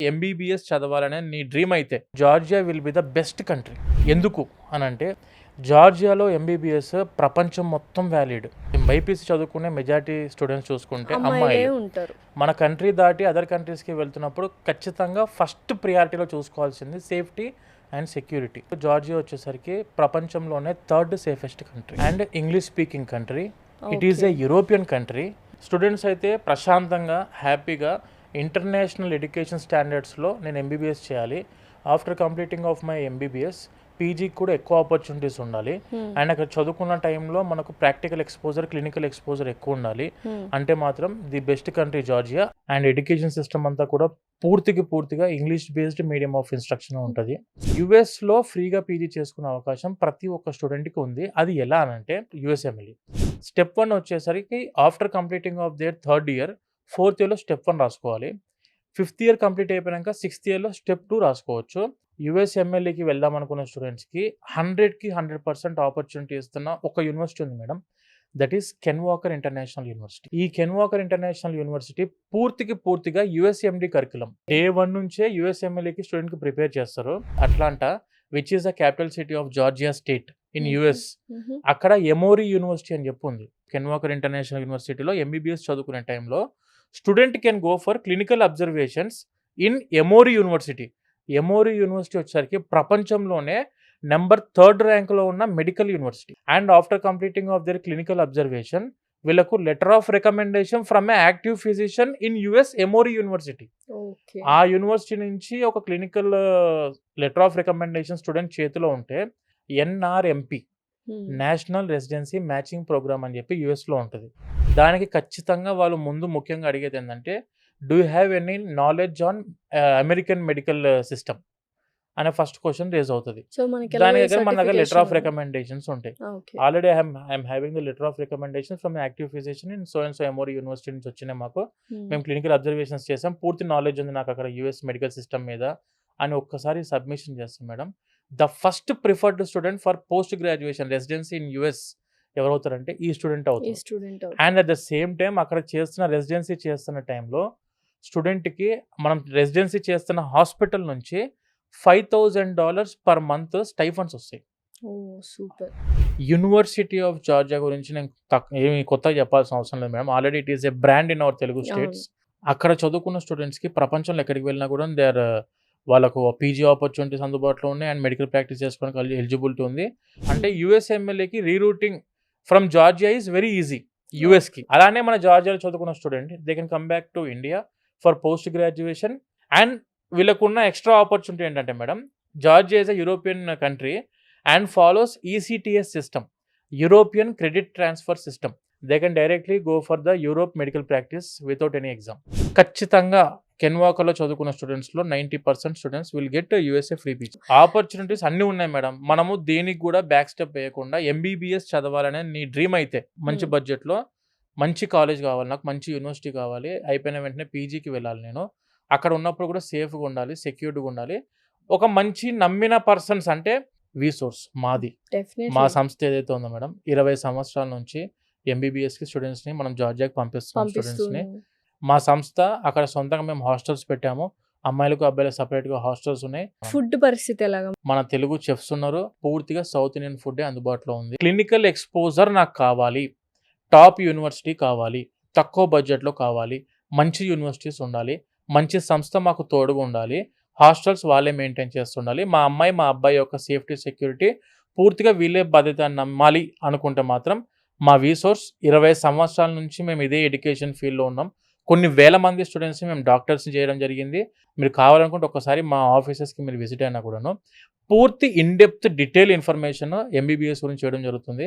MBBS చదవాలనే నీ dream అయితే Georgia will be the best country. ఎందుకు అనంటే జార్జియాలో ఎంబీబీఎస్ ప్రపంచం మొత్తం వ్యాలిడ్. బైపీసీ చదువుకునే మెజారిటీ స్టూడెంట్స్ చూసుకుంటే అమ్మాయిలు ఉంటారు. మన కంట్రీ దాటి అదర్ కంట్రీస్కి వెళ్తున్నప్పుడు ఖచ్చితంగా ఫస్ట్ ప్రియారిటీలో చూసుకోవాల్సింది సేఫ్టీ అండ్ సెక్యూరిటీ. జార్జియా వచ్చేసరికి ప్రపంచంలోనే third safest country and English speaking country. It is a European country. Students అయితే ప్రశాంతంగా హ్యాపీగా ఇంటర్నేషనల్ ఎడ్యుకేషన్ స్టాండర్డ్స్లో నేను ఎంబీబీఎస్ చేయాలి. After completing of my MBBS పీజీకి కూడా ఎక్కువ ఆపర్చునిటీస్ ఉండాలి. అండ్ అక్కడ చదువుకున్న టైంలో మనకు ప్రాక్టికల్ ఎక్స్పోజర్, క్లినికల్ ఎక్స్పోజర్ ఎక్కువ ఉండాలి. అంటే మాత్రం the best country Georgia. And education system అంతా కూడా పూర్తిగా English based medium of instruction ఉంటుంది. యుఎస్లో ఫ్రీగా పీజీ చేసుకునే అవకాశం ప్రతి ఒక్క స్టూడెంట్కి ఉంది. అది ఎలా అనంటే యుఎస్ఎంఎల్ఈ స్టెప్ 1 వచ్చేసరికి after completing of their third year 4th ఇయర్లో స్టెప్ 1 రాసుకోవాలి. 5th ఇయర్ కంప్లీట్ అయిపోయాక 6th ఇయర్లో స్టెప్ 2 రాసుకోవచ్చు. యుఎస్ఎంఎల్ఈకి వెళ్దాం అనుకున్న స్టూడెంట్స్కి 100% ఆపర్చునిటీ ఇస్తున్న ఒక యూనివర్సిటీ ఉంది madam. That is can Walker international university. ఈ కెన్ వాకర్ ఇంటర్నేషనల్ యూనివర్సిటీ పూర్తిగా యుఎస్ఎండి కరికులం. డే 1 నుంచే యుఎస్ఎంఎల్ఈకి స్టూడెంట్కి ప్రిపేర్ చేస్తారు. Atlanta which is the capital city of Georgia state in US. అక్కడ ఎమోరీ యూనివర్సిటీ అని చెప్పి ఉంది. కెన్ వాకర్ ఇంటర్నేషనల్ యూనివర్సిటీలో ఎంబీబీఎస్ చదువుకునే టైంలో student can go for clinical observations in Emory university. Emory university వచ్చేసరికి ప్రపంచంలోనే నెంబర్ 3rd ర్యాంక్లో ఉన్న medical university. And after completing of their clinical observation వీళ్ళకు letter of recommendation from a active physician in US Emory university. ఆ university నుంచి ఒక clinical letter of recommendation student చేతిలో ఉంటే ఎన్ఆర్ఎంపి నేషనల్ రెసిడెన్సీ మ్యాచింగ్ ప్రోగ్రామ్ అని చెప్పి యుఎస్లో ఉంటుంది. దానికి ఖచ్చితంగా వాళ్ళు ముందు ముఖ్యంగా అడిగేది ఏంటంటే do you have any knowledge on American medical system అనే ఫస్ట్ క్వశ్చన్ రేజ్ అవుతుంది. దాని దగ్గర మన దగ్గర లెటర్ ఆఫ్ రికమెండేషన్స్ ఉంటాయి. Already I'm having the letter of recommendation from active physician in so and so Emory university నుంచి వచ్చినాయి మాకు. మేము క్లినికల్ అబ్జర్వేషన్స్ చేసాం, పూర్తి నాలెడ్జ్ ఉంది నాకు అక్కడ యుఎస్ మెడికల్ సిస్టమ్ మీద అని ఒక్కసారి సబ్మిషన్ చేస్తాం madam. The first preferred student for post graduation residency in US ఎవరవుతారంటే ఈ స్టూడెంట్ అవుతారు. And at the same time అక్కడ చేస్తున్న రెసిడెన్సీ చేస్తున్న టైంలో స్టూడెంట్కి మనం రెసిడెన్సీ చేస్తున్న హాస్పిటల్ నుంచి $5,000 పర్ మంత్ స్టైఫండ్స్ వస్తాయి. సూపర్. యూనివర్సిటీ ఆఫ్ జార్జియా గురించి నేను ఏమి కొత్తగా చెప్పాల్సిన అవసరం లేదు madam. Already it is A brand in our Telugu states. అక్కడ చదువుకున్న స్టూడెంట్స్కి ప్రపంచంలో ఎక్కడికి వెళ్ళినా కూడా వాళ్ళకు పీజీ ఆపర్చునిటీస్ అందుబాటులో ఉన్నాయి అండ్ మెడికల్ ప్రాక్టీస్ చేసుకోవడానికి ఎలిజిబిలిటీ ఉంది. అంటే యుఎస్ఎంఎల్ఏకి rerouting from Georgia is very easy యుఎస్కి. అలానే మన జార్జియాలో చదువుకున్న student they can come back to India for post graduation. And వీళ్ళకున్న ఎక్స్ట్రా ఆపర్చునిటీ ఏంటంటే madam, Georgia is a European country and follows ECTS system, European credit transfer system. They can directly go for the Europe medical practice without any exam. ఖచ్చితంగా కెన్వాకర్లో చదువుకున్న స్టూడెంట్స్లో 90% students will get USA free PG. Opportunities అన్నీ ఉన్నాయి madam. మనము దేనికి కూడా back step వేయకుండా ఎంబీబీఎస్ చదవాలనే నీ డ్రీమ్ అయితే మంచి బడ్జెట్లో మంచి కాలేజ్ కావాలి, నాకు మంచి యూనివర్సిటీ కావాలి, అయిపోయిన వెంటనే పీజీకి వెళ్ళాలి, నేను అక్కడ ఉన్నప్పుడు కూడా సేఫ్గా ఉండాలి, సెక్యూర్డ్గా ఉండాలి, ఒక మంచి నమ్మిన పర్సన్స్ అంటే వీసోర్స్ మాది. మా సంస్థ ఏదైతే ఉందో మేడం 20 సంవత్సరాల నుంచి ఎంబీబీఎస్కి స్టూడెంట్స్ని మనం జార్జియాకి పంపిస్తున్నాం. స్టూడెంట్స్ని మా సంస్థ అక్కడ సొంతంగా మేము హాస్టల్స్ పెట్టాము. అమ్మాయిలకు అబ్బాయిలకు సపరేట్గా హాస్టల్స్ ఉన్నాయి. ఫుడ్ పరిస్థితి ఎలాగా? మన తెలుగు చెఫ్స్ ఉన్నారు, పూర్తిగా సౌత్ ఇండియన్ ఫుడ్ అందుబాటులో ఉంది. క్లినికల్ ఎక్స్పోజర్ నాకు కావాలి, టాప్ యూనివర్సిటీ కావాలి, తక్కువ బడ్జెట్లో కావాలి, మంచి యూనివర్సిటీస్ ఉండాలి, మంచి సంస్థ మాకు తోడుగా ఉండాలి, హాస్టల్స్ వాళ్ళే మెయింటైన్ చేస్తుండాలి, మా అమ్మాయి మా అబ్బాయి యొక్క సేఫ్టీ సెక్యూరిటీ పూర్తిగా వీళ్ళే బాధ్యత నమ్మాలి అనుకుంటే మాత్రం మా వీసోర్స్ 20 సంవత్సరాల నుంచి మేము ఇదే ఎడ్యుకేషన్ ఫీల్డ్లో ఉన్నాం. కొన్ని వేల మంది స్టూడెంట్స్ని మేము డాక్టర్స్ని చేయడం జరిగింది. మీరు కావాలనుకుంటే ఒకసారి మా ఆఫీసెస్కి మీరు విజిట్ అయినా కూడాను పూర్తి in depth detail information MBBS గురించి చేయడం జరుగుతుంది.